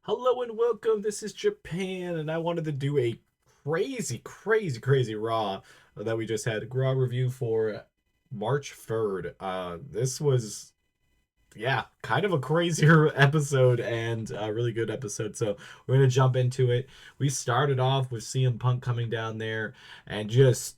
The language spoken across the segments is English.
Hello and welcome. This is Japan, and I wanted to do a crazy Raw that we just had. Raw review for March 3rd. This was, yeah, kind of a crazier episode and a really good episode. So we're going to jump into it. We started off with CM Punk coming down there and just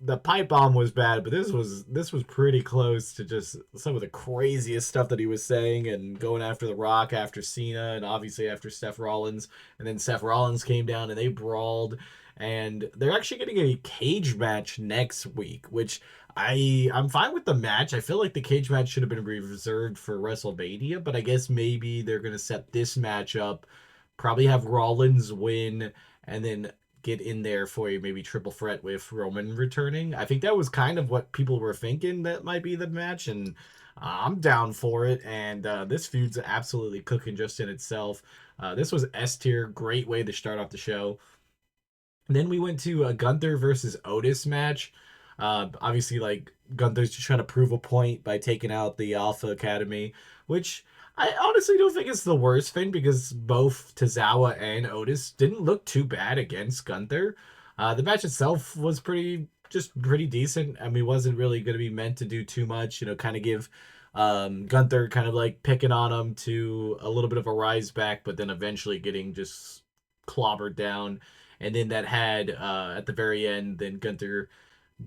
the pipe bomb was bad, but this was pretty close to just some of the craziest stuff that he was saying and going after The Rock, after Cena, and obviously after Seth Rollins. And then Seth Rollins came down and they brawled. And they're actually getting a cage match next week, which I'm fine with the match. I feel like the cage match should have been reserved for WrestleMania, but I guess maybe they're gonna set this match up, probably have Rollins win, and then get in there for a maybe triple threat with Roman returning. I think that was kind of what people were thinking that might be the match, and I'm down for it. And this feud's absolutely cooking just in itself. This was S tier, great way to start off the show. And then we went to a Gunther versus Otis match. Obviously, like Gunther's just trying to prove a point by taking out the Alpha Academy, which I honestly don't think it's the worst thing because both Tozawa and Otis didn't look too bad against Gunther. The match itself was pretty decent. I mean, wasn't really going to be meant to do too much. Kind of give Gunther kind of like picking on him to a little bit of a rise back, but then eventually getting just clobbered down. And then that had at the very end, then Gunther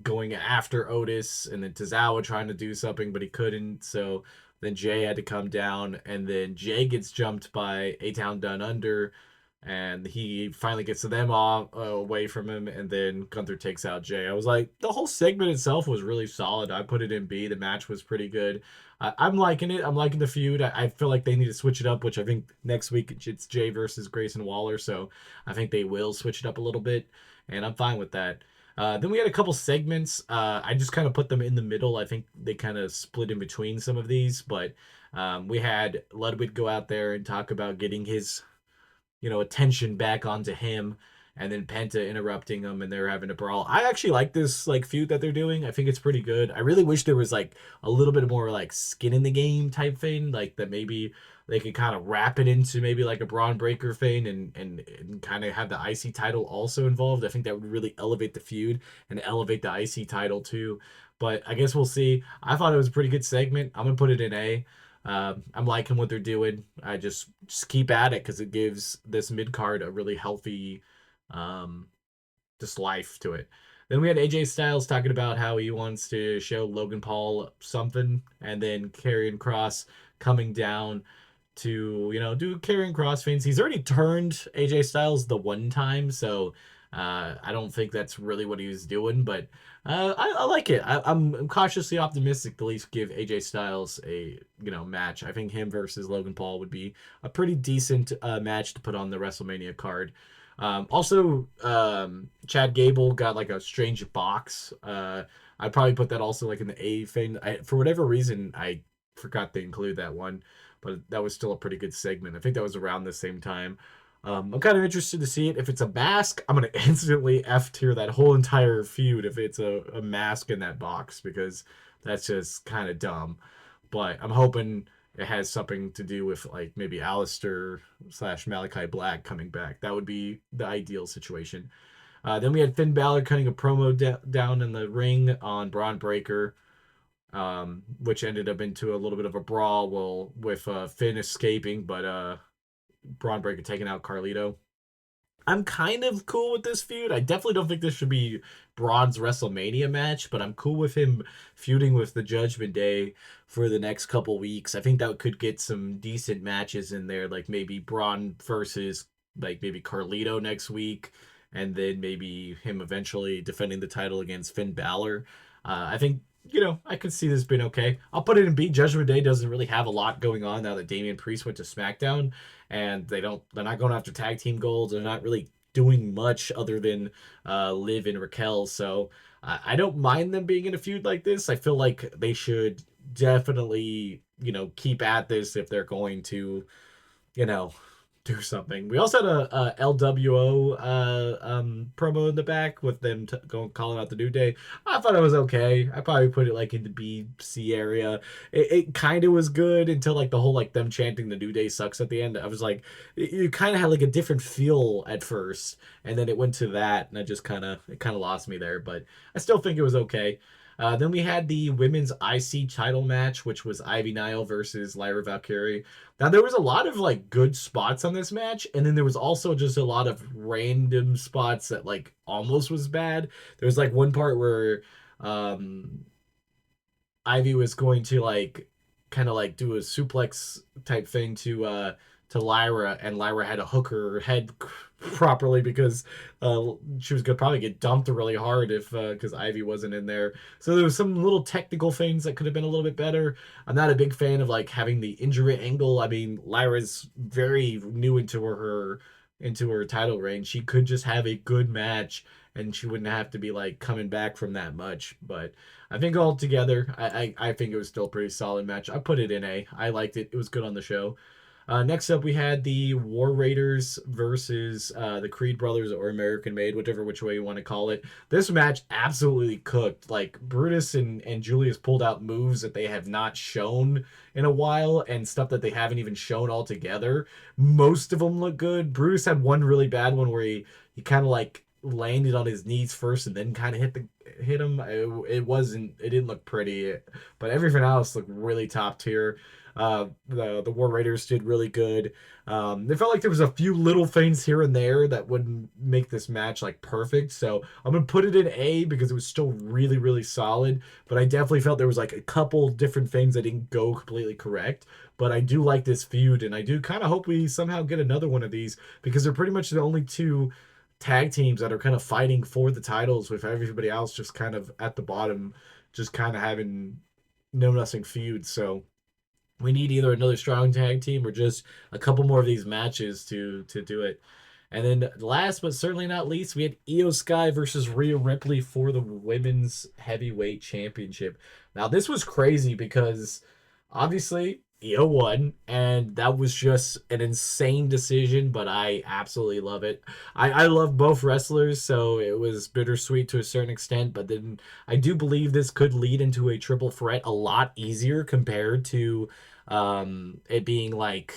going after Otis, and then Tozawa trying to do something, but he couldn't. So then Jay had to come down, and then Jay gets jumped by A Town Down Under, and he finally gets to them off away from him, and then Gunther takes out Jay. I was like, the whole segment itself was really solid. I put it in B. The match was pretty good. I'm liking it. I'm liking the feud. I feel like they need to switch it up, which I think next week it's Jay versus Grayson Waller, so I think they will switch it up a little bit, and I'm fine with that. Then we had a couple segments. I just kind of put them in the middle. I think they kind of split in between some of these, but we had Ludwig go out there and talk about getting his attention back onto him, and then Penta interrupting him, and they're having a brawl. I actually like this like feud that they're doing. I think it's pretty good. I really wish there was like a little bit more like skin in the game type thing, like that maybe they could kind of wrap it into maybe like a Braun Breaker thing, and kind of have the IC title also involved. I think that would really elevate the feud and elevate the IC title too. But I guess we'll see. I thought it was a pretty good segment. I'm gonna put it in A. I'm liking what they're doing. I just keep at it because it gives this mid card a really healthy, um, just life to it. Then we had AJ Styles talking about how he wants to show Logan Paul something, and then Karrion Cross coming down to do Karrion Cross things. He's already turned AJ Styles the one time, so I don't think that's really what he was doing, but I like it. I'm cautiously optimistic to at least give AJ Styles a match. I think him versus Logan Paul would be a pretty decent match to put on the WrestleMania card. Also, Chad Gable got like a strange box. I'd probably put that also like in the A thing. For whatever reason, I forgot to include that one, but that was still a pretty good segment. I think that was around the same time. I'm kind of interested to see it. If it's a mask, I'm gonna instantly F tier that whole entire feud if it's a mask in that box because that's just kind of dumb. But I'm hoping it has something to do with like maybe Alistair slash Malachi Black coming back. That would be the ideal situation. Then we had Finn Balor cutting a promo down in the ring on Braun Breaker, which ended up into a little bit of a brawl. Well, with Finn escaping, but Braun Breaker taking out Carlito. I'm kind of cool with this feud. I definitely don't think this should be Braun's WrestleMania match, but I'm cool with him feuding with the Judgment Day for the next couple weeks. I think that could get some decent matches in there, like maybe Braun versus like maybe Carlito next week, and then maybe him eventually defending the title against Finn Balor. I think I could see this being okay. I'll put it in B. Judgment Day doesn't really have a lot going on now that Damian Priest went to SmackDown, and they're not going after tag team goals. They're not really doing much other than Liv and Raquel. So I don't mind them being in a feud like this. I feel like they should definitely keep at this if they're going to you know do something. We also had a LWO promo in the back with them going calling out the New Day. I thought it was okay. I probably put it like in the B C area. It kind of was good until like the whole like them chanting the New Day sucks at the end. I was like, you kind of had like a different feel at first, and then it went to that, and it kind of lost me there. But I still think it was okay. Then we had the women's IC title match, which was Ivy Nile versus Lyra Valkyrie. Now there was a lot of like good spots on this match, and then there was also just a lot of random spots that like almost was bad. There was like one part where um Ivy was going to like kind of like do a suplex type thing to Lyra, and Lyra had to hook her head properly because she was gonna probably get dumped really hard if because Ivy wasn't in there. So there was some little technical things that could have been a little bit better. I'm not a big fan of like having the injury angle. I mean, Lyra's very new into her title reign. She could just have a good match and she wouldn't have to be like coming back from that much. But I think altogether, I think it was still a pretty solid match. I put it in A. I liked it. It was good on the show. Next up, we had the War Raiders versus the Creed Brothers or American Made, which way you want to call it. This match absolutely cooked. Like Brutus and Julius pulled out moves that they have not shown in a while and stuff that they haven't even shown altogether. Most of them look good. Brutus had one really bad one where he kind of like landed on his knees first and then kind of hit him. It didn't look pretty, but everything else looked really top tier. The War Raiders did really good. It felt like there was a few little things here and there that wouldn't make this match like perfect. So I'm gonna put it in A because it was still really really solid. But I definitely felt there was like a couple different things that didn't go completely correct. But I do like this feud, and I do kind of hope we somehow get another one of these because they're pretty much the only two tag teams that are kind of fighting for the titles with everybody else just kind of at the bottom, just kind of having no nothing feuds. So we need either another strong tag team or just a couple more of these matches to do it. And then last but certainly not least, we had Io Sky versus Rhea Ripley for the women's heavyweight championship. Now this was crazy because obviously Io won, and that was just an insane decision, but I absolutely love it. I love both wrestlers, so it was bittersweet to a certain extent, but then I do believe this could lead into a triple threat a lot easier compared to it being like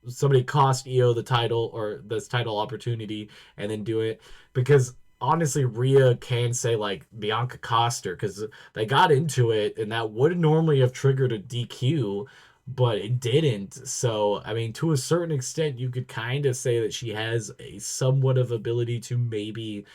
somebody cost Io the title or this title opportunity and then do it because honestly Rhea can say like Bianca cost her because they got into it and that would normally have triggered a DQ but it didn't. So I mean to a certain extent you could kind of say that she has a somewhat of ability to maybe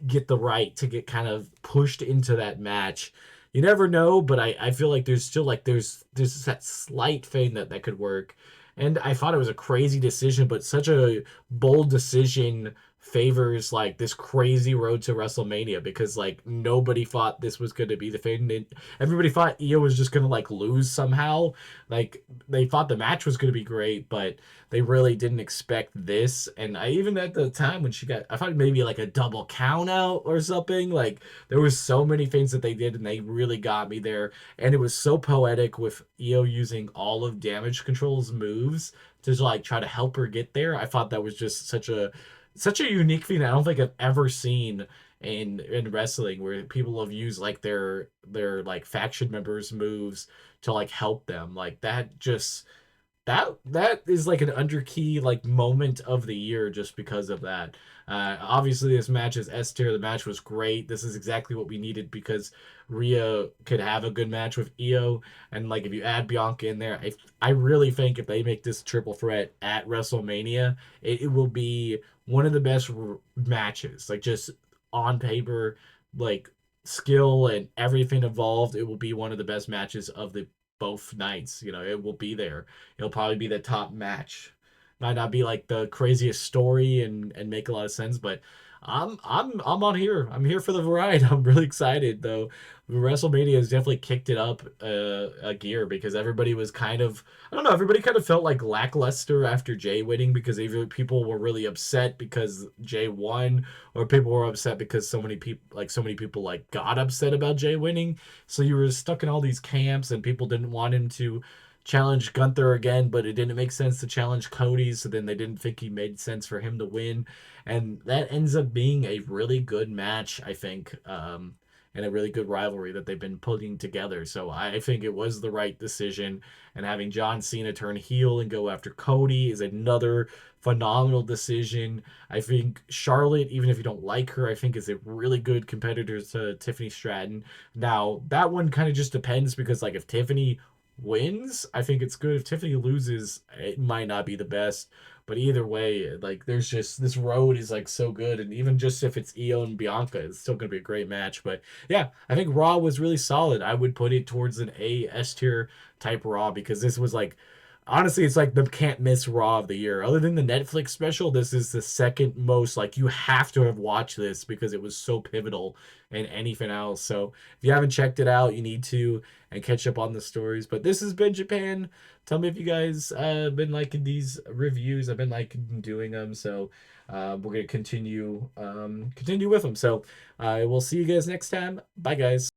get the right to get kind of pushed into that match. You never know, but I feel like there's still like there's that slight thing that could work. And I thought it was a crazy decision, but such a bold decision favors like this crazy road to WrestleMania because like nobody thought this was going to be the thing. Everybody thought Io was just going to like lose somehow. Like they thought the match was going to be great, but they really didn't expect this. And I even at the time when I thought maybe like a double count out or something. Like there was so many things that they did and they really got me there. And it was so poetic with Io using all of Damage Control's moves to like try to help her get there. I thought that was just such a unique thing I don't think I've ever seen in wrestling where people have used like their like faction members moves to like help them. Like that just that is like an underkey like moment of the year just because of that. Obviously, this match is S tier. The match was great. This is exactly what we needed because Rhea could have a good match with Io, and like if you add Bianca in there, I really think if they make this triple threat at WrestleMania, it will be one of the best matches. Like just on paper, like skill and everything involved, it will be one of the best matches of the both nights. You know, it will be there. It'll probably be the top match. Might not be like the craziest story and make a lot of sense, but I'm on here. I'm here for the ride. I'm really excited though. WrestleMania has definitely kicked it up a gear because everybody was kind of I don't know. Everybody kind of felt like lackluster after Jay winning because either people were really upset because Jay won, or people were upset because so many people like got upset about Jay winning. So you were stuck in all these camps, and people didn't want him challenge Gunther again, but it didn't make sense to challenge Cody, so then they didn't think he made sense for him to win. And that ends up being a really good match, I think, and a really good rivalry that they've been putting together. So I think it was the right decision. And having John Cena turn heel and go after Cody is another phenomenal decision. I think Charlotte, even if you don't like her, I think is a really good competitor to Tiffany Stratton. Now, that one kind of just depends because, like, if Tiffany wins, I think it's good. If Tiffany loses, it might not be the best. But either way, like, there's just this road is like so good, and even just if it's Io and Bianca, it's still gonna be a great match. But yeah, I think Raw was really solid. I would put it towards an A S tier type Raw because this was like, honestly, it's like the can't miss Raw of the year. Other than the Netflix special, this is the second most, like, you have to have watched this because it was so pivotal and anything else. So if you haven't checked it out, you need to and catch up on the stories. But this has been Japan. Tell me if you guys been liking these reviews. I've been liking doing them, so we're gonna continue with them. So we'll see you guys next time. Bye, guys.